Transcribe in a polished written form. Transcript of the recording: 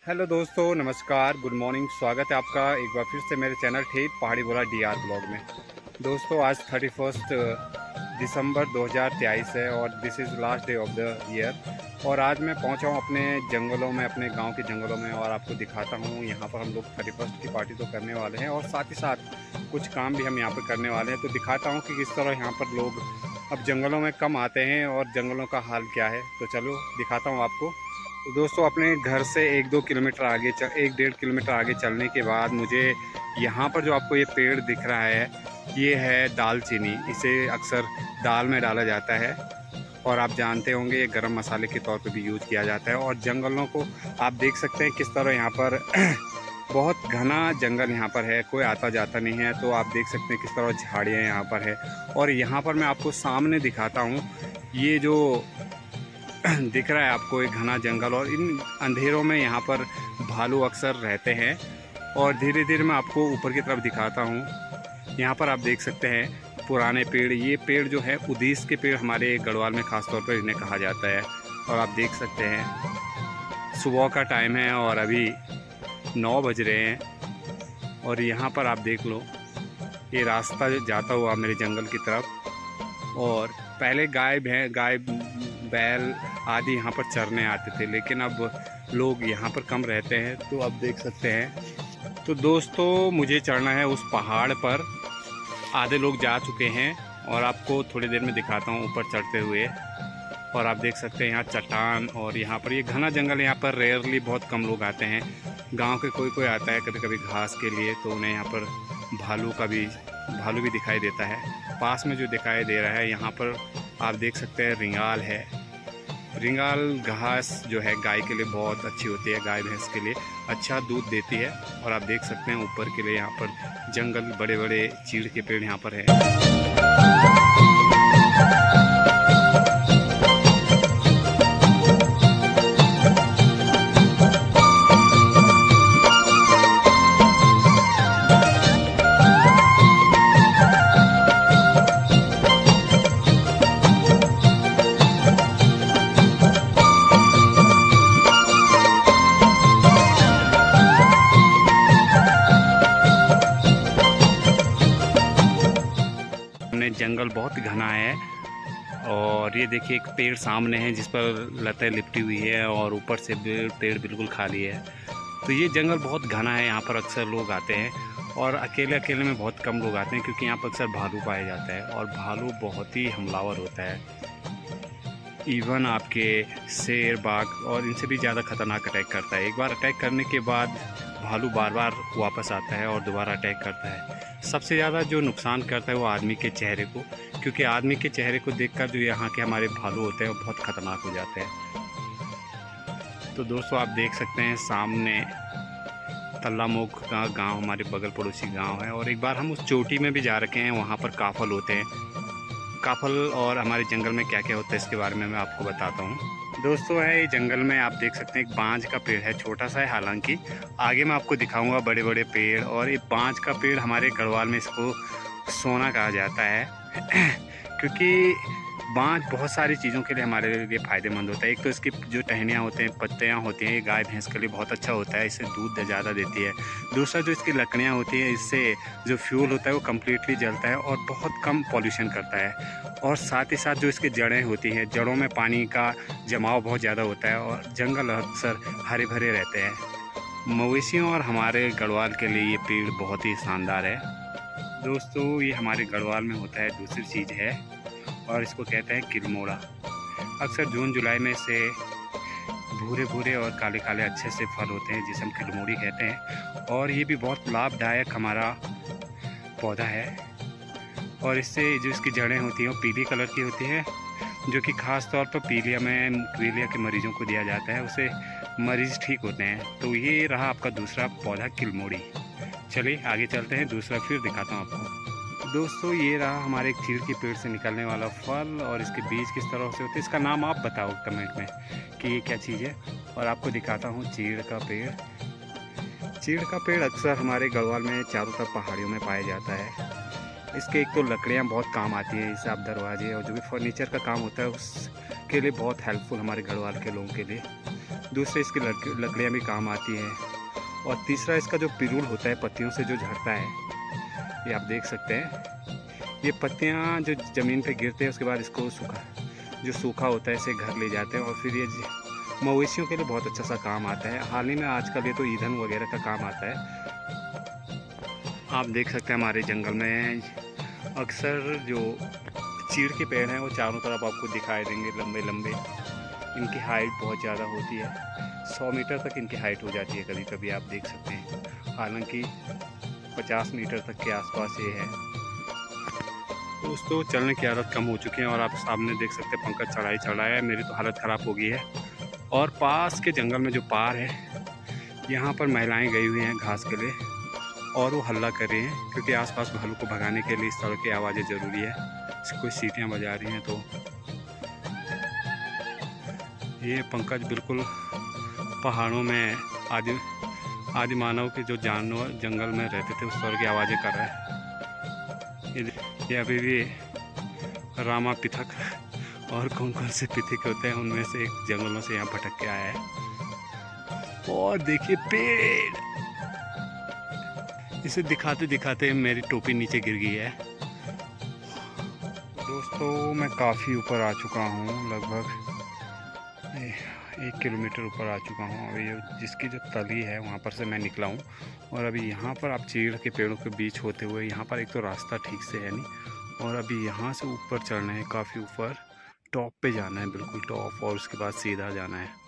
Hello दोस्तों, नमस्कार, good morning. स्वागत है आपका एक बार फिर से मेरे चैनल ठेठ पहाड़ी बोला डीआर ब्लॉग में। दोस्तों, आज 31 दिसंबर 2023 है और this is last day of the year. और आज मैं पहुंचा हूं अपने जंगलों में, अपने गांव के जंगलों में, और आपको दिखाता हूं। यहां पर हम लोग 31 की पार्टी तो करने वाले हैं और साथ ही साथ कुछ काम भी हम यहां पर करने वाले हैं। तो दिखाता हूँ कि किस तरह यहाँ पर लोग अब जंगलों में कम आते हैं और जंगलों का हाल क्या है। तो चलो दिखाता हूँ आपको। तो दोस्तों, अपने घर से 1-2 किलोमीटर आगे 1-1.5 किलोमीटर आगे चलने के बाद मुझे यहाँ पर जो आपको ये पेड़ दिख रहा है, ये है दालचीनी। इसे अक्सर दाल में डाला जाता है और आप जानते होंगे ये गरम मसाले के तौर पे भी यूज़ किया जाता है। और जंगलों को आप देख सकते हैं किस तरह यहाँ पर बहुत घना जंगल यहाँ पर है, कोई आता जाता नहीं है। तो आप देख सकते हैं किस तरह झाड़ियाँ यहाँ पर है। और यहाँ पर मैं आपको सामने दिखाता हूँ, ये जो दिख रहा है आपको एक घना जंगल, और इन अंधेरों में यहाँ पर भालू अक्सर रहते हैं। और धीरे धीरे मैं आपको ऊपर की तरफ दिखाता हूँ। यहाँ पर आप देख सकते हैं पुराने पेड़। ये पेड़ जो है उदीस के पेड़ हमारे गढ़वाल में ख़ास तौर पर इन्हें कहा जाता है। और आप देख सकते हैं सुबह का टाइम है और अभी 9 बज रहे हैं। और यहाँ पर आप देख लो, ये रास्ता जाता हुआ मेरे जंगल की तरफ। और पहले गाय बैल आदि यहाँ पर चरने आते थे, लेकिन अब लोग यहाँ पर कम रहते हैं। तो आप देख सकते हैं। तो दोस्तों, मुझे चढ़ना है उस पहाड़ पर। आधे लोग जा चुके हैं और आपको थोड़ी देर में दिखाता हूँ ऊपर चढ़ते हुए। और आप देख सकते हैं यहाँ चट्टान, और यहाँ पर ये घना जंगल। यहाँ पर रेयरली बहुत कम लोग आते हैं। गांव के कोई आता है कभी कभी घास के लिए, तो उन्हें यहाँ पर भालू भी दिखाई देता है। पास में जो दिखाई दे रहा है यहाँ पर आप देख सकते हैं रिंगाल है। रिंगाल घास जो है गाय के लिए बहुत अच्छी होती है, गाय भैंस के लिए अच्छा दूध देती है। और आप देख सकते हैं ऊपर के लिए यहाँ पर जंगल, बड़े बड़े चीड़ के पेड़ यहाँ पर है। जंगल बहुत घना है। और ये देखिए एक पेड़ सामने है जिस पर लतें लिपटी हुई है और ऊपर से पेड़ बिल्कुल खाली है। तो ये जंगल बहुत घना है, यहाँ पर अक्सर लोग आते हैं। और अकेले अकेले में बहुत कम लोग आते हैं, क्योंकि यहाँ पर अक्सर भालू पाया जाता है और भालू बहुत ही हमलावर होता है। इवन आपके शेर, बाघ और इनसे भी ज़्यादा खतरनाक अटैक करता है। एक बार अटैक करने के बाद भालू बार बार वापस आता है और दोबारा अटैक करता है। सबसे ज़्यादा जो नुकसान करता है वो आदमी के चेहरे को, क्योंकि आदमी के चेहरे को देखकर जो यहाँ के हमारे भालू होते हैं वो बहुत खतरनाक हो जाते हैं। तो दोस्तों, आप देख सकते हैं सामने तल्लामोग का गांव हमारे बगल पड़ोसी गांव है। और एक बार हम उस चोटी में भी जा रखे हैं, वहाँ पर काफल होते हैं। काफल और हमारे जंगल में क्या क्या होता है इसके बारे में मैं आपको बताता हूँ। दोस्तों, है ये जंगल में आप देख सकते हैं एक बांज का पेड़ है, छोटा सा है हालांकि। आगे मैं आपको दिखाऊंगा बड़े बड़े पेड़। और ये बांज का पेड़ हमारे गढ़वाल में इसको सोना कहा जाता है क्योंकि बांज बहुत सारी चीज़ों के लिए हमारे लिए फ़ायदेमंद होता है। एक तो इसकी जो टहनियाँ होते हैं, पत्तियाँ होती हैं, ये गाय भैंस के लिए बहुत अच्छा होता है, इससे दूध ज़्यादा देती है। दूसरा, जो इसकी लकड़ियाँ होती हैं, इससे जो फ्यूल होता है वो कम्प्लीटली जलता है और बहुत कम पॉल्यूशन करता है। और साथ ही साथ जो इसकी जड़ें होती हैं, जड़ों में पानी का जमाव बहुत ज़्यादा होता है और जंगल अक्सर हरे भरे रहते हैं। मवेशियों और हमारे गढ़वाल के लिए ये पेड़ बहुत ही शानदार है। दोस्तों, ये हमारे गढ़वाल में होता है। दूसरी चीज़ है, और इसको कहते हैं किलमोड़ा। अक्सर जून जुलाई में से भूरे भूरे और काले काले अच्छे से फल होते हैं, जिसे हम किलमोड़ी कहते हैं। और ये भी बहुत लाभदायक हमारा पौधा है। और इससे जो इसकी जड़ें होती हैं वो पीली कलर की होती है, जो कि ख़ास तौर पर पीलिया के मरीजों को दिया जाता है, उससे मरीज़ ठीक होते हैं। तो ये रहा आपका दूसरा पौधा किलमोड़ी। चलिए आगे चलते हैं, दूसरा फिर दिखाता हूँ आपको। दोस्तों, ये रहा हमारे एक चीड़ के पेड़ से निकलने वाला फल, और इसके बीज किस तरह से होते हैं इसका नाम आप बताओ कमेंट में कि ये क्या चीज़ है। और आपको दिखाता हूँ चीड़ का पेड़। चीड़ का पेड़ अक्सर हमारे गढ़वाल में चारों तरफ पहाड़ियों में पाया जाता है। इसके एक तो लकड़ियाँ बहुत काम आती हैं, इससे आप दरवाजे और जो भी फर्नीचर का काम होता है उसके लिए बहुत हेल्पफुल हमारे गढ़वाल के लोगों के लिए। दूसरे इसकी लकड़ियाँ भी काम आती हैं, और तीसरा इसका जो पिरूल होता है पत्तियों से जो झड़ता है, ये आप देख सकते हैं। ये पत्तियाँ जो ज़मीन पे गिरते हैं उसके बाद इसको सूखा होता है इसे घर ले जाते हैं, और फिर ये मवेशियों के लिए बहुत अच्छा सा काम आता है। हाल ही में आजकल ये तो ईंधन वगैरह का काम आता है। आप देख सकते हैं हमारे जंगल में अक्सर जो चीड़ के पेड़ हैं वो चारों तरफ आपको दिखाई देंगे, लंबे लंबे। इनकी हाइट बहुत ज़्यादा होती है, 100 मीटर तक इनकी हाइट हो जाती है कभी कभी, आप देख सकते हैं। हालांकि 50 मीटर तक के आसपास ये है। दोस्तों चलने की आदत कम हो चुकी है, और आप सामने देख सकते हैं पंकज चढ़ाई चढ़ा है, मेरी तो हालत ख़राब हो गई है। और पास के जंगल में जो पार है, यहाँ पर महिलाएं गई हुई हैं घास के लिए, और वो हल्ला कर रही हैं क्योंकि आसपास भालू को भगाने के लिए इस तरह की आवाज़ें ज़रूरी है। कोई सीटियाँ बजा रही हैं। तो ये पंकज बिल्कुल पहाड़ों में आदि मानव के जो जानवर जंगल में रहते थे उस तरह की आवाज़ें कर रहा है। ये अभी भी रामा पिथक और कौन कौन से पिथक होते हैं उनमें से एक जंगलों से यहाँ भटक के आया है। और देखिए पेड़, इसे दिखाते दिखाते मेरी टोपी नीचे गिर गई है। दोस्तों मैं काफ़ी ऊपर आ चुका हूँ, लगभग 1 किलोमीटर ऊपर आ चुका हूँ। अभी जिसकी जो तली है वहाँ पर से मैं निकला हूँ, और अभी यहाँ पर आप चीड़ के पेड़ों के बीच होते हुए यहाँ पर एक तो रास्ता ठीक से है नहीं, और अभी यहाँ से ऊपर चढ़ना है, काफ़ी ऊपर टॉप पे जाना है, बिल्कुल टॉप, और उसके बाद सीधा जाना है।